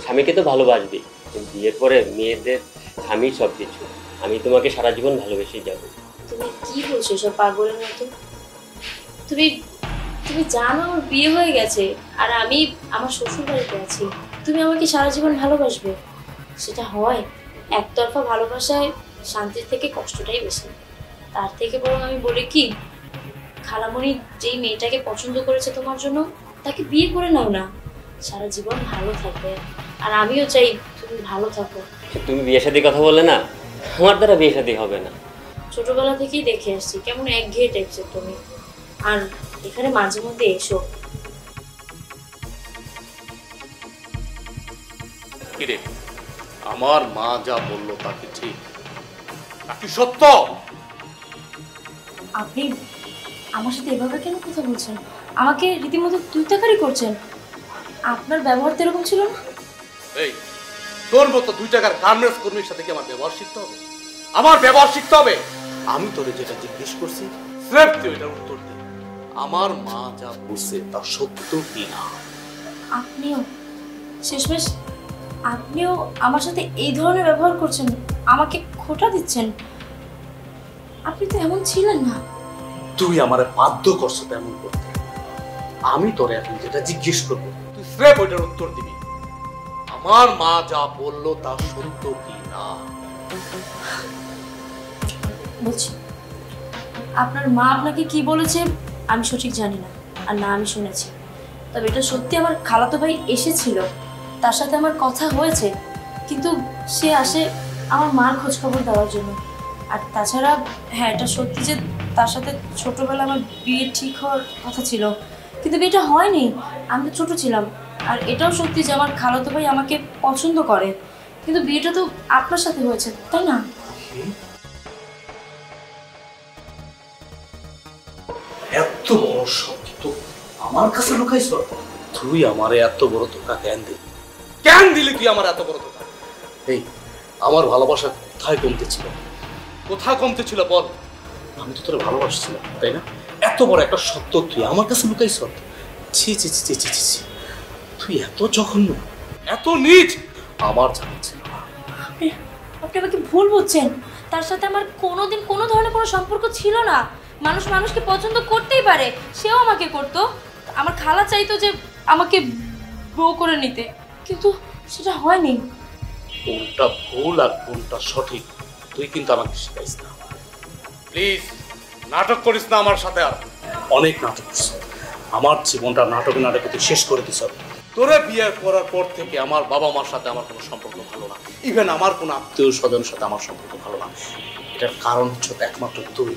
স্বামীকে তো ভালোবাসবি, কিন্তু বিয়ের পরে মেয়েদের স্বামী সব কিছু। আমি তোমাকে সারা জীবন ভালোবেসেই যাবো। তুমি কি বলছো সব পাগলের মতো? তুমি তুমি জানো আমার বিয়ে হয়ে গেছে আর আমি আমার শ্বশুর বাড়িতে আছি, তুমি আমাকে সারা জীবন ভালোবাসবে? সেটা হয়? একতরফা ভালোবাসায় শান্তির থেকে কষ্টটাই বেশি। তার থেকে বরং আমি বলি কি, খালামণি যেই মেয়েটাকে পছন্দ করেছে তোমার জন্য, তাকে বিয়ে করে নাও না, সারা জীবন ভালো থাকবে। আর আমিও চাই তুমি ভালো থাকো। তুমি বিয়ে শাদীর কথা বললে না, আমার দ্বারা বিয়ে শাদী হবে না। ছোটবেলা থেকেই দেখে আসছি কেমন একঘেয়ে টাইপসের তুমি। আর এখানে মাঝে মধ্যে এসো। কিরে, আমার মা যা বললো তা কি ঠিক, নাকি সত্য? আপনি আমার সাথে এভাবে কেন কথা বলছেন? আমাকে রীতিমতো তুই তাকারি করছেন। আপনার ব্যবহার তো এরকম ছিল না। এই তোর মতো 2 টাকার গার্মেন্টস কর্মীর সাথে কি আমার ব্যবহার শিখতে হবে? আমার ব্যবহার শিখতে হবে? আমি তোরে যেটা জিজ্ঞেস করছি স্রেফ তুই এটার উত্তর দে। আমার মা যা বলছে তা সত্য কি না? আপনিও শেষমেশ আপনিও আমার সাথে এই ধরনের ব্যবহার করছেন, আমাকে খোঁটা দিচ্ছেন। আপনি তো এমন ছিলেন না। তুই আমারে বাধ্য করছ তেমন করতে। আমি তোরে এখন যেটা জিজ্ঞেস করব তুই স্রেফ ওইটার উত্তর দিবি। আমার মা যা বললো তা সত্য কি না? বলছি, আপনার মা আপনাকে কি বলেছে আমি সঠিক জানি না, আর না আমি শুনেছি। তবে এটা সত্যি আমার খালাতো ভাই এসেছিল, তার সাথে আমার কথা হয়েছে, কিন্তু সে আসে আমার মার খোঁজ খবর দেওয়ার জন্য। আর তাছাড়া হ্যাঁ, এটা সত্যি যে তার সাথে ছোটবেলা আমার বিয়ে ঠিক হওয়ার কথা ছিল, কিন্তু বিয়েটা হয়নি, আমি তো ছোটো ছিলাম। আর এটাও সত্যি যে আমার খালাতো ভাই আমাকে পছন্দ করে, কিন্তু বিয়েটা তো আপনার সাথে হয়েছে, তাই না? এত বড় সত্য আমার কাছে লুকাইছ? তুই আমারে এত বড় ধোকা কেন দিলি? কেন দিলি তুই আমার এত বড় ধোকা? এই আমার ভালোবাসা কোথায় কমতে ছিল? কোথায় কমতে ছিল বল? আমি তো তোরে ভালোবাসছিলাম, তাই না? এত বড় একটা সত্য তুই আমার কাছে লুকাইছ? ছি ছি ছি ছি ছি ছি, তুই এত জঘন্য, এত নীচ আমার জানা ছিল না। আপনি আমাকে ভুল বুঝছেন। তার সাথে আমার কোনোদিন কোনো ধরনের কোনো সম্পর্ক ছিল না। মানুষ মানুষকে পছন্দ করতেই পারে, সেও আমাকে করতো। আমার খালা চাইতো যে আমাকে বউ করে নিতে, কিন্তু সেটা হয়নি। কোনটা ভুল আর কোনটা সঠিক তুই কিন্তু আমাকে শিখাইস না। প্লিজ নাটক করিস না আমার সাথে। আর অনেক নাটক করছিস, আমার জীবনটা নাটকে নাটকে তুই শেষ করে দিস। তোরে বিয়ে করার পর থেকে আমার বাবা মার সাথে আমার কোনো সম্পর্ক ভালো না, ইভেন আমার কোনো আত্মীয় স্বজনের সাথে আমার সম্পর্ক ভালো না। এটার কারণ হচ্ছে একমাত্র তুই।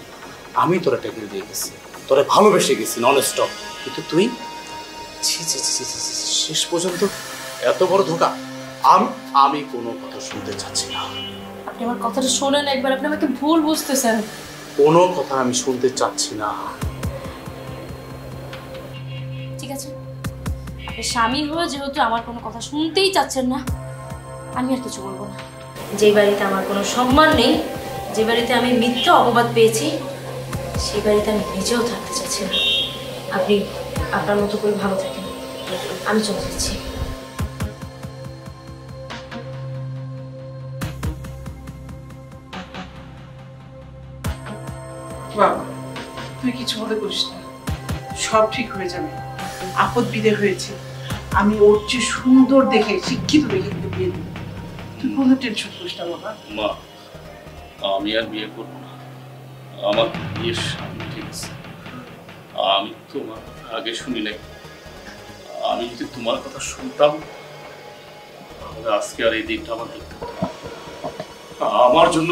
আমি তোরা টেবিল দিয়ে গেছি, তোরা ভালোবেসে গেছি নন স্টপ, কিন্তু তুই ছি ছি ছি ছি ছি ছি, শেষ পর্যন্ত এত বড় ধোঁকা। আমি কোনো কথা শুনতে চাচ্ছি না। আপনি আমার কথাটা শোনেন একবার, আপনি আমাকে ভুল বুঝতেছেন। কোনো কথা আমি শুনতে চাচ্ছি না। ঠিক আছে, আপনি স্বামী হয়ে যেহেতু আমার কোনো কথা শুনতেই চাচ্ছেন না, আমি আর কিছু বলবো না। যে বাড়িতে আমার কোনো সম্মান নেই, যে বাড়িতে আমি মিথ্যা অপবাদ পেয়েছি, সেই বাড়িতে আমি নিজেও থাকতে চাচ্ছি না। আপনি আপনার মতো করে ভালো থাকেন, আমি চলে যাচ্ছি। বাবা তুই কিছু মনে করিস না, সব ঠিক হয়ে যাবে। আপদ বিদে হয়েছে, আমি ওর চেয়ে সুন্দর দেখে শিক্ষিত দেখে কিন্তু বিয়ে দেবো। তুই কোনো টেনশন করিস না বাবা। মা, আমি আর বিয়ে করবো না, আমার বিয়ের সামনে ঠিক আছে। আমি তোমার কথা আগে শুনি নাই, আমি যদি তোমার কথা শুনতাম তাহলে আজকে আর এই দিনটা আমার দেখতে হতো না। আমার জন্য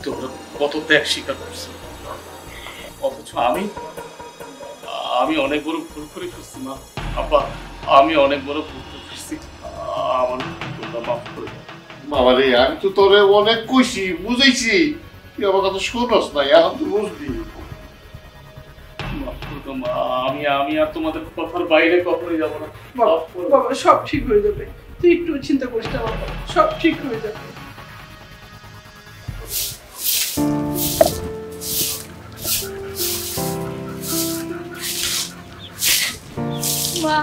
তোমরা কত ত্যাগ স্বীকার করছো, অথচ আমি অনেক বড় ভুল করে ফেলছি মা। আপা, আমি অনেক বড় ভুল করে ফেলছি, আমার তোমরা মাফ করে দাও। বাবা রে, আমি তো তোরে অনেক কইছি, বুঝাইছি, তুই আমার কথা শোনস না, এখন তুই বুঝবি। মাফ করে দাও মা, আমি আর তোমাদের কথার বাইরে কখনোই যাবো না। মাফ করে দাও। বাবা সব ঠিক হয়ে যাবে, তুই একটু চিন্তা করিস না বাবা, সব ঠিক হয়ে যাবে। মা,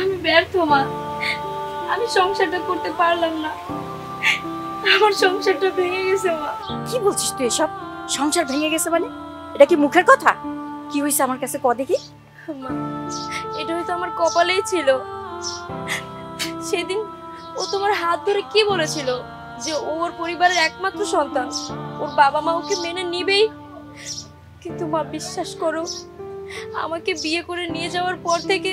আমি ব্যর্থ মা, আমি সংসারটা করতে পারলাম না, আমার সংসারটা ভেঙে গেছে মা। কি বলছিস তুই এসব? সংসার ভেঙে গেছে মানে? এটা কি মুখের কথা? কি হয়েছে আমার কাছে ক দেখি। মা, এটা হয়তো আমার কপালেই ছিল। সেদিন ও তোমার হাত ধরে কি বলেছিল যে ওর পরিবারের একমাত্র সন্তান, ওর বাবা মা ওকে মেনে নিবেই। কিন্তু মা বিশ্বাস করো, আমাকে বিয়ে করে নিয়ে যাওয়ার পর থেকে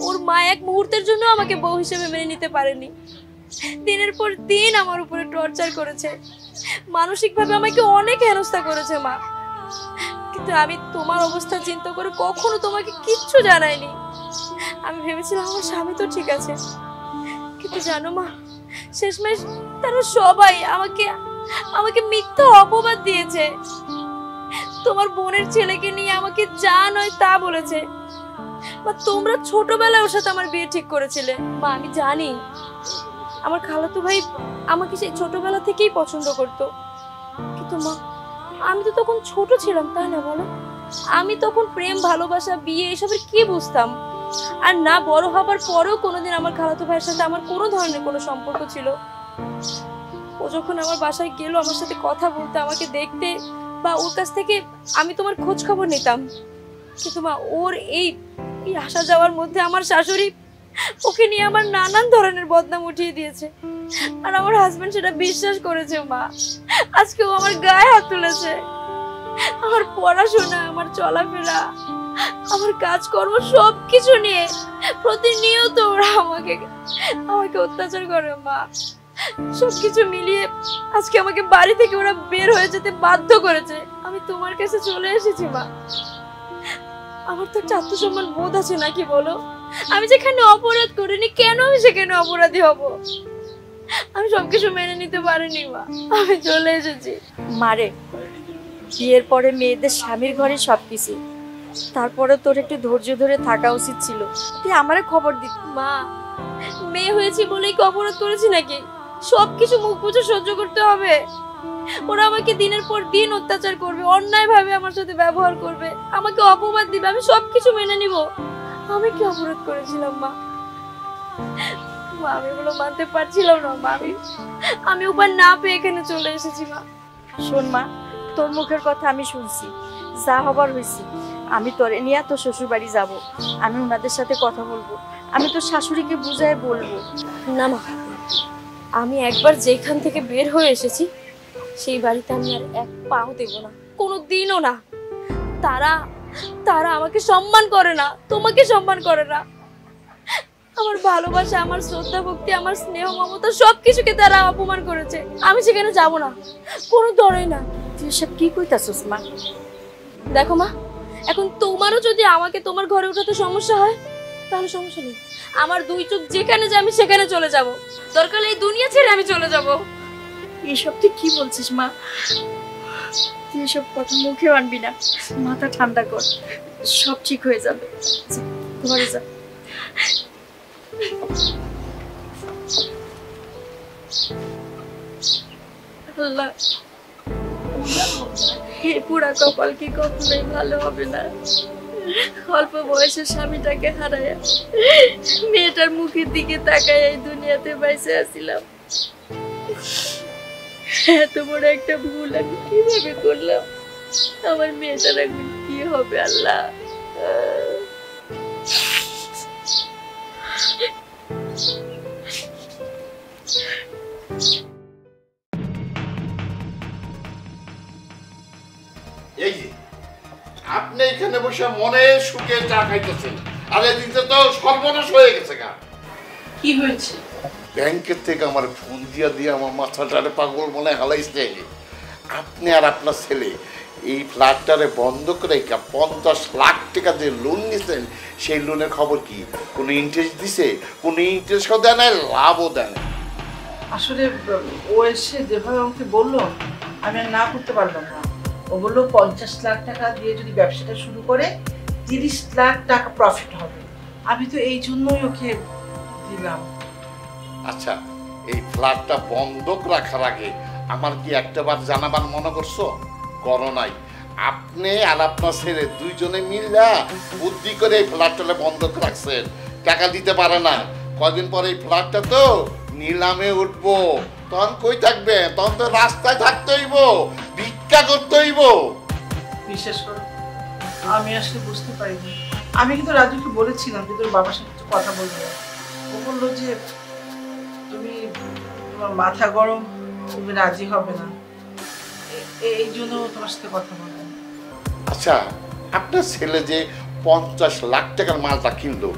ওর মা এক মুহূর্তের জন্য আমাকে বউ হিসেবে মেনে নিতে পারেনি। দিনের পর দিন আমার উপরে টর্চার করেছে, মানসিকভাবে আমাকে অনেক হেনস্থা করেছে মা। কিন্তু আমি তোমার অবস্থা চিন্তা করে কখনো তোমাকে কিচ্ছু জানাইনি। আমি ভেবেছিলাম আমার স্বামী তো ঠিক আছে, কিন্তু জানো মা, শেষমেশ তারা সবাই আমাকে মিথ্যা অপবাদ দিয়েছে। তোমার বোনের ছেলেকে নিয়ে আমাকে যা নয় তা বলেছে। মা, তোমরা ছোটবেলায় ওর সাথে আমার বিয়ে ঠিক করেছিলে মা, আমি জানি। আমার খালাতো ভাই আমাকে সেই ছোটবেলা থেকেই পছন্দ করতো, কিন্তু মা আমি তো তখন ছোট ছিলাম, তাই না বলো? আমি তখন প্রেম ভালোবাসা বিয়ে এসবের কি বুঝতাম? আর না বড় হবার পরেও কোনোদিন আমার খালাতো ভাইয়ের সাথে আমার কোনো ধরনের কোনো সম্পর্ক ছিল। ও যখন আমার বাসায় গেল, আমার সাথে কথা বলতে, আমাকে দেখতে বা ওর কাছ থেকে আমি তোমার খোঁজ খবর নিতাম, কিন্তু মা ওর এই আসা যাওয়ার মধ্যে আমার শাশুড়ি ওকে নিয়ে আমার নানান ধরনের বদনাম উঠিয়ে দিয়েছে। আর আমার হাজবেন্ড সেটা বিশ্বাস করেছে মা। আজকে ও আমার গায়ে হাত তুলেছে। আমার পড়াশোনা, আমার চলাফেরা, আমার কাজকর্ম সবকিছু নিয়ে প্রতিনিয়ত ওরা আমাকে অত্যাচার করে মা। সবকিছু মিলিয়ে আজকে আমাকে বাড়ি থেকে ওরা বের হয়ে যেতে বাধ্য করেছে। আমি তোমার কাছে চলে এসেছি মা। আমার তো একটা আত্মসম্মান বোধ আছে নাকি বলো? আমি যেখানে অপরাধ করিনি, কেন আমি সেখানে অপরাধী হব? আমি সবকিছু মেনে নিতে পারিনি মা, আমি চলে এসেছি। মারে, বিয়ের পরে মেয়েদের স্বামীর ঘরে সবকিছু, তারপরে তোর একটু ধৈর্য ধরে থাকা উচিত ছিল। তুই আমারে খবর দিত। মা, মেয়ে হয়েছি বলেই কি অপরাধ করেছি নাকি? সবকিছু মুখ বুঝে সহ্য করতে হবে? ওরা আমাকে দিনের পর দিন অত্যাচার করবে, অন্যায় ভাবে আমার সাথে ব্যবহার করবে, আমাকে অপবাদ দিবে, আমি সবকিছু মেনে নিব? আমি কি অপরাধ করেছিলাম মা? মা, আমি এগুলো মানতে পারছিলাম না মা। আমি উপায় না পেয়ে এখানে চলে এসেছি মা। শোন মা, তোর মুখের কথা আমি শুনছি, যা হবার হয়েছি। আমি তোরে নিয়ে তোর শ্বশুর বাড়ি যাবো, আমি ওনাদের সাথে কথা বলবো, আমি তোর শাশুড়িকে বুঝায় বলবো। না মা, আমি একবার যেখান থেকে বের হয়ে এসেছি সেই বাড়িতে আমি আর এক পাও দেব না, কোনো দিনও না। তারা আমাকে সম্মান করে না, তোমাকে সম্মান করে না। আমার ভালোবাসা, আমার শ্রদ্ধা ভক্তি, আমার স্নেহ মমতা সবকিছুকে তারা অপমান করেছে। আমি সেখানে যাব না, কোনো দরই না। তুই সব কি কইতাছস মা? দেখো মা, এখন তোমারও যদি আমাকে তোমার ঘরে উঠাতে সমস্যা হয় তাহলে সমস্যা নেই, আমার দুই চোখ যেখানে যায় আমি সেখানে চলে যাব, দরকার এই দুনিয়া ছেড়ে আমি চলে যাব। এসব তুই কি বলছিস মা? তুই এসব কথা মুখেও আনবি না, মাথা ঠান্ডা কর, সব ঠিক হয়ে যাবে। ঘরে যা। আল্লাহ, হে পুরা কপাল কি কখনোই ভালো হবে না। অল্প বয়সে স্বামীটাকে হারায়া মেয়েটার মুখের দিকে তাকায় এই দুনিয়াতে বাইসে আসছিলাম। এত বড় একটা ভুল আমি কিভাবে করলাম? আমার মেয়েটার এখন কি হবে আল্লাহ? এই যে আপনি এখানে বসে মনে সুখে চা খাইতেছেন, আর এদিকে তো সর্বনাশ হয়ে গেছে। গা কি হয়েছে? ব্যাংকের থেকে আমার ফোন দিয়ে আমার মাথাটারে পাগল মনে হালাইছে। আপনি আর আপনার ছেলে এই ফ্ল্যাটটারে বন্ধ করে 50 লাখ টাকা যে লোন নিছেন, সেই লোনের খবর কি? কোনো ইন্টারেস্ট দিছে? কোনো ইন্টারেস্টও দেয় না, লাভও দেয় না। আসলে ও এসে যেভাবে আমাকে বললো, আমি আর না করতে পারলাম না। ও বললো 50 লাখ টাকা দিয়ে যদি ব্যবসাটা শুরু করে 30 লাখ টাকা প্রফিট হবে। আমি তো এই জন্যই ওকে দিলাম। আচ্ছা, এই ফ্ল্যাটটা বন্ধক রাখার আগে আমার কি একটাবার জানাবার মনে করছো? করো নাই। আপনি আর আপনার ছেলে দুইজনে মিল্লা বুদ্ধি করে এই ফ্ল্যাটটা বন্ধক রাখছেন, টাকা দিতে পারে না। কদিন পরে এই ফ্ল্যাটটা তো নিলামে উঠবো, তখন কই থাকবে? তখন তো রাস্তায় থাকতে হইব, ভিক্ষা করতে হইব। বিশেষ করে আমি আসলে বুঝতে পারিনি। আমি কিন্তু রাজুকে বলেছিলাম যে তোর বাবার সাথে কথা বলবো। ও বললো যে তুমি, তোমার মাথা গরম, তুমি রাজি হবে না, এই জন্য তোমার সাথে কথা বললাম। আচ্ছা, আপনার ছেলে যে 50 লাখ টাকার মালটা কিনলো,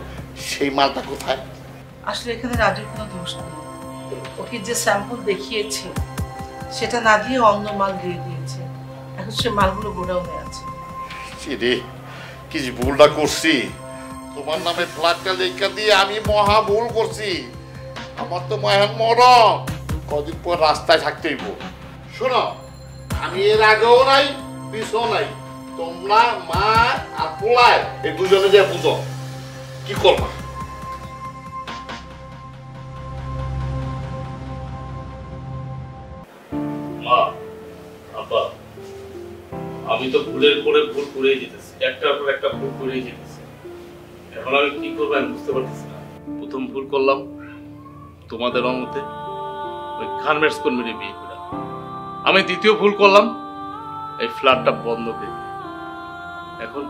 সেই মালটা কোথায়? আসলে এখানে রাজুর কোনো দোষ নেই। ওকে যে স্যাম্পল দেখিয়েছে সেটা না দিয়ে অন্য মাল দিয়ে দিয়েছে। এখন সে মালগুলো গোডাউনে আছে। রে, কি ভুলটা করছি! তোমার নামে ফ্ল্যাটটা লেখা দিয়ে আমি মহা ভুল করছি। আমার তো মায়ান মরণ, কদিন পর রাস্তায় থাকতে হইব। শোনো, আমি এর আগেও নাই পিছও নাই। তোমরা মা আর পোলায় এই দুজনে যে বুঝো কি করবা। মা, আব্বা, আমি তো ভুলের পরে ভুল করেই যেতেছি, একটার পর একটা ভুল করেই যেতেছি। এখন আমি কি করবো আমি বুঝতে পারতেছি না। প্রথম ভুল করলাম তোমাদের অনুমতে ওই গার্মেন্টস কর্মীর বিয়ে করে। আমি দ্বিতীয় ভুল করলাম এই ফ্ল্যাটটা বন্ধ করে। এখন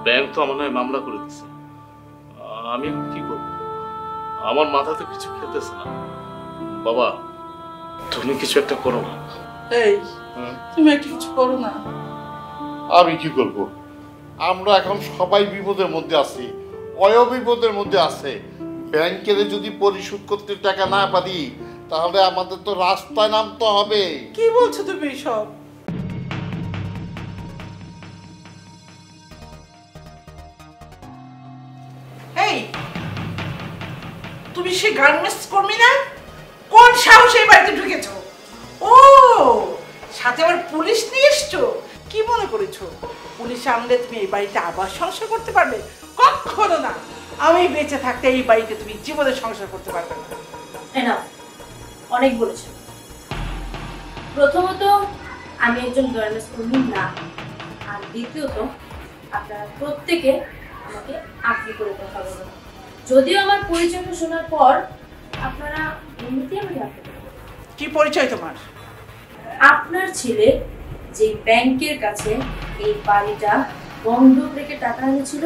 ব্যাংক তো আমার নামে মামলা করে দিচ্ছে, আমি কি করব? আমার মাথাতে কিছু খেতেছে না। বাবা, তুমি কিছু একটা করো না। এই, তুমি একটা কিছু করো না। আমি কি করব? আমরা এখন সবাই বিপদের মধ্যে আছি, অয় বিপদের মধ্যে আছে। ব্যাংকের যদি পরিশোধ করতে টাকা না পারি, তাহলে আমাদের তো রাস্তায় নামতে হবে। কি বলছো তুমি সব? এই, তুমি সে গার্মেন্টস কর্মী না? কোন সাহসে এই বাড়িতে ঢুকেছো? ও, সাথে আবার পুলিশ নিয়ে এসছো? কি মনে করেছো পুলিশ আনলে তুমি এই বাড়িতে আবার সংসার করতে পারবে? কখনো না। আমি বেঁচে থাকতে এই বাড়িতে তুমি জীবনে সংসার করতে পারবে না। না, অনেক বলেছো। প্রথমত, আমি একজন গার্মেন্টস কর্মী না, আর দ্বিতীয়ত আপনারা প্রত্যেকে আমাকে আপনি করে কথা বলবেন। যদিও আমার পরিচয় শোনার পর আপনারা এমনিতেই আমাকে আপনি করবেন। কি পরিচয় তোমার? আপনার ছেলে যে ব্যাংকের কাছে এই বাড়িটা বন্ধক রেখে টাকা এনেছিল,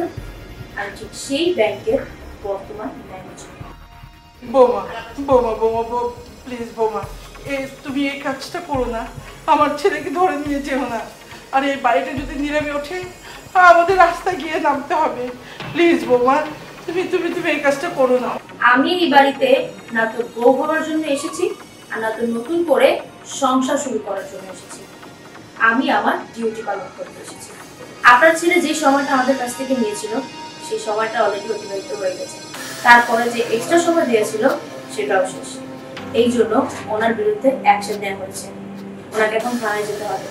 আর ঠিক সেই ব্যাংকের বর্তমান ম্যানেজার। বোমা, বোমা, বোমা, প্লিজ বোমা, তুমি এই কাজটা করো না। আমার ছেলেকে ধরে নিয়ে যেও না। আর এই বাড়িটা যদি নিলামে ওঠে, আমাদের রাস্তায় গিয়ে নামতে হবে। প্লিজ বোমা, তুমি তুমি তুমি এই কাজটা করো না। আমি এই বাড়িতে না তো বউ হওয়ার জন্য এসেছি আর না তো নতুন করে সংসার শুরু করার জন্য এসেছি। আমি আমার ডিউটি পালন করতে এসেছি। আপনার ছেলে যে সময়টা আমাদের কাছ থেকে নিয়েছিল সেই সময়টা অলরেডি অতিবাহিত হয়ে গেছে। তারপরে যে এক্সট্রা সময় দিয়েছিল সেটাও শেষ। এই জন্য ওনার বিরুদ্ধে অ্যাকশন নেওয়া হয়েছে। ওনাকে এখন থানায় যেতে হবে।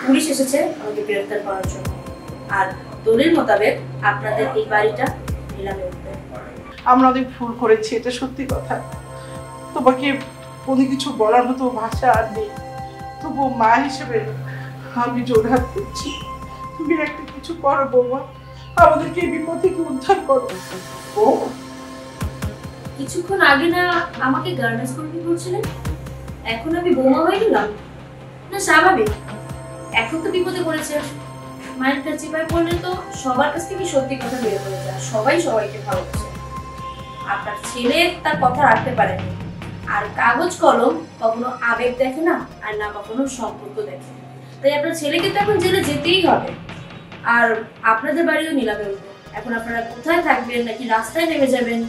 পুলিশ এসেছে আমাকে গ্রেফতার করার জন্য। আর দলিল মোতাবেক আপনাদের এই বাড়িটা নিলামে উঠবে। আমরা অনেক ভুল করেছি, এটা সত্যি কথা। তোমাকে কোনো কিছু বলার মতো ভাষা আর নেই। তবু মা হিসেবে আমি জোরহাত করছি, তুমি একটা কিছু করো বৌমা, আমাদেরকে এই বিপদ থেকে উদ্ধার করো। ও কিছুক্ষণ আগে না আমাকে গার্মেন্টস কর্মী বলছিলেন, এখন আমি বোমা হয়ে গেলাম? না স্বাভাবিক, এখন তো বিপদে পড়েছে। মায়ের কাছে চিপায় পড়লে তো সবার কাছ থেকে সত্যি কথা বের হয়ে যায়, সবাই সবাইকে ভালোবাসে। আপনার ছেলে তার কথা রাখতে পারেনি। আর কাগজ কলম কখনো আবেগ দেখে না, আর না কখনো সম্পর্ক দেখে। তাই আপনার ছেলেকে তো এখন জেলে যেতেই হবে। আর আপনাদের বাড়িও নিলামে উঠবে। এখন আপনারা কোথায় থাকবেন নাকি রাস্তায় নেমে যাবেন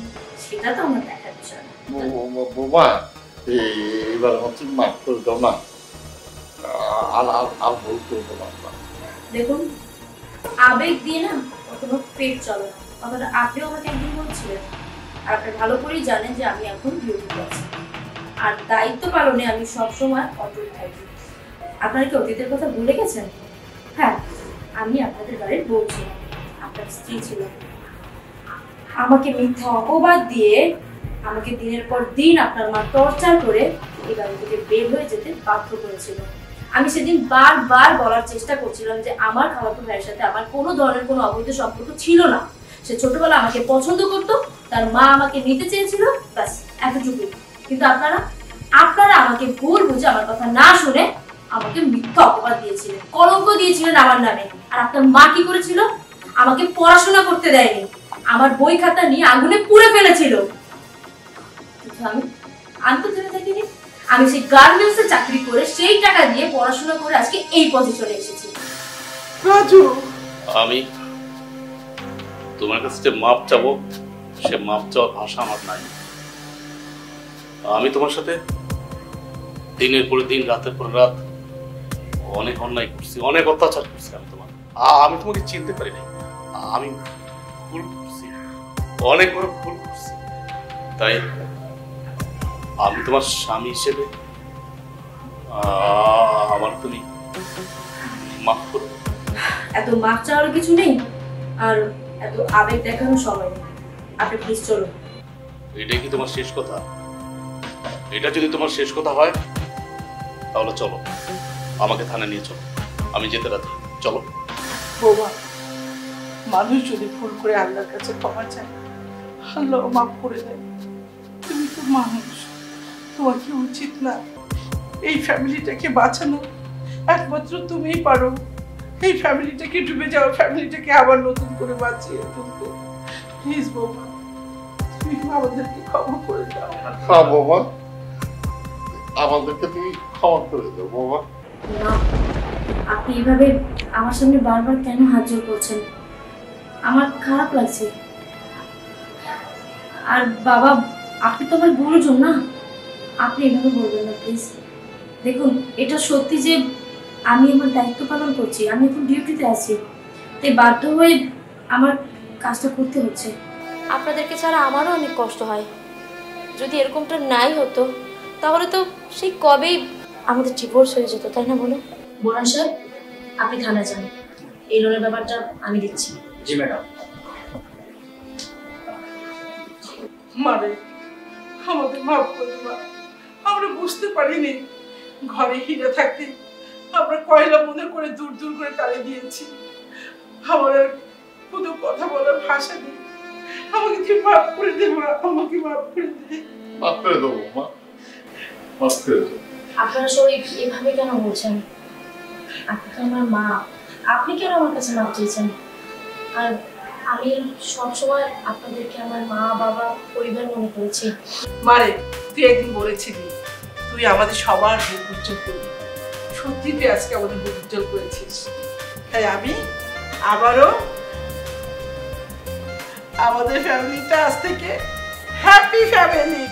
সেটা তো আমার দেখার বিষয় না। বৌমা এবার হচ্ছে মাফ করে দাও না, আর ভুল করবো না। দেখুন, আবেগ দিয়ে না কখনো পেট চলে না, কথাটা আপনিও আমাকে একদিন বলছিলেন। আর আপনি ভালো করেই জানেন যে আমি এখন ডিউটিতে আছি, আর দায়িত্ব পালনে আমি সবসময় অটুট থাকি। আপনারা কি অতীতের কথা ভুলে গেছেন? হ্যাঁ, আমি আপনাদের বাড়ির বউ ছিলাম, আপনার স্ত্রী ছিলাম। আমাকে মিথ্যা অপবাদ দিয়ে আমাকে দিনের পর দিন আপনার মা টর্চার করে এই বাড়ি থেকে বের হয়ে যেতে বাধ্য করেছিল। আমি সেদিন বারবার বলার চেষ্টা করছিলাম যে আমার খালাতো ভাইয়ের সাথে আমার কোনো ধরনের কোনো অবৈধ সম্পর্ক ছিল না। সে ছোটবেলা আমাকে পছন্দ করতো, তার মা আমাকে নিতে চেয়েছিল, ব্যাস এতটুকু। কিন্তু আপনারা আমাকে ভুল বুঝে আমার কথা না শুনে আমাকে মিথ্যা অপবাদ দিয়েছিলেন, কলঙ্ক দিয়েছিলেন আমার নামে। আর আপনার মা কি করেছিল? আমাকে পড়াশোনা করতে দেয়নি, আমার বই খাতা নিয়ে আগুনে পুড়ে ফেলেছিল। কিন্তু আমি আন্তর্জাতিক থাকিনি। আমি সেই গার্মেন্টসে চাকরি করে সেই টাকা দিয়ে পড়াশোনা করে আজকে এই পজিশনে এসেছি। রাজু, আমি তোমার কাছে যে মাপ চাবো সে মাপ চাওয়ার ভাষা আমার নাই। আমি তোমার সাথে দিনের পরে দিন, রাতের পর রাত অনেক অন্যায় করছি, অনেক অত্যাচার করছি। আমি তোমাকে চিনতে পারি নাই। আমি ভুল করছি, অনেক বড় ভুল করছি। তাই আমি তোমার স্বামী হিসেবে আমার তুমি মাফ করো। এত মাপ চাওয়ার কিছু নেই, আর এত আবেগ দেখানোর সময় নেই। আপনি প্লিজ চলুন। এটাই কি তোমার শেষ কথা? এটা যদি তোমার শেষ কথা হয় তাহলে চলো, আমাকে থানায় নিয়ে চলো, আমি যেতে রাজি। চলো। বৌমা, মানুষ যদি ভুল করে আল্লাহর কাছে ক্ষমা চায়, আল্লাহ মাফ করে দেয়। তুমি তো মানুষ, তোমার কি উচিত না এই ফ্যামিলিটাকে বাঁচানো? একমাত্র তুমিই পারো এই ফ্যামিলিটাকে, ডুবে যাওয়া ফ্যামিলিটাকে আবার নতুন করে বাঁচিয়ে তুলতে। প্লিজ বৌমা, তুমি আমাদেরকে ক্ষমা করে দাও। হ্যাঁ বৌমা, আমাদেরকে তুমি ক্ষমা করে দাও বৌমা। না, আপনি এভাবে আমার সামনে বারবার কেন হাত জোর করছেন? আমার খারাপ লাগছে। আর বাবা, আপনি তো আমার গুরুজন না, আপনি এভাবে বলবেন না প্লিজ। দেখুন, এটা সত্যি যে আমি আমার দায়িত্ব পালন করছি, আমি এখন ডিউটিতে আছি, তাই বাধ্য হয়ে আমার কাজটা করতে হচ্ছে। আপনাদেরকে ছাড়া আমারও অনেক কষ্ট হয়। যদি এরকমটা নাই হতো তাহলে তো সেই কবেই আমাদের ডিভোর্স হয়ে যেত, তাই না বলো? বোরান সাহেব, আপনি থানায় যান, এই লোনের ব্যাপারটা আমি দিচ্ছি। জি ম্যাডাম। মানে আমাদের মাফ করে দেবা, আমরা বুঝতে পারিনি। ঘরে হিরে থাকতে আমরা কয়লা মনে করে দূর দূর করে তাড়িয়ে দিয়েছি। আমার আর কোনো কথা বলার ভাষা নেই। আমাকে তুই মাফ করে দে মা, আমাকে মাফ করে দে। মাফ করে দেবো মা, মাফ করে দেবো। আপনারা সবাই এভাবে কেন বলছেন? আপনি তো আমার মা, আপনি কেন আমার কাছে মাপ চেয়েছেন? আর আমি সবসময় আপনাদেরকে আমার মা, বাবা, পরিবার মনে করেছি। মারে, তুই একদিন বলেছিলি তুই আমাদের সবার বুক উজ্জ্বল করবি। সত্যি তুই আজকে আমাদের বুক উজ্জ্বল করেছিস। তাই আমি আবারও আমাদের ফ্যামিলিটা আজ থেকে হ্যাপি ফ্যামিলি।